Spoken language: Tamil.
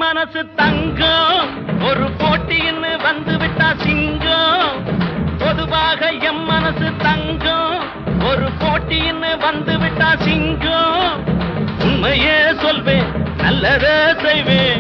மனசு தங்கம் ஒரு போட்டின்னு வந்து விட்டா சிங்கம் பொதுவாக எம் மனசு தங்கம் ஒரு போட்டின்னு வந்து விட்டா சிங்கம் உண்மையே சொல்வேன் நல்லதே செய்வேன்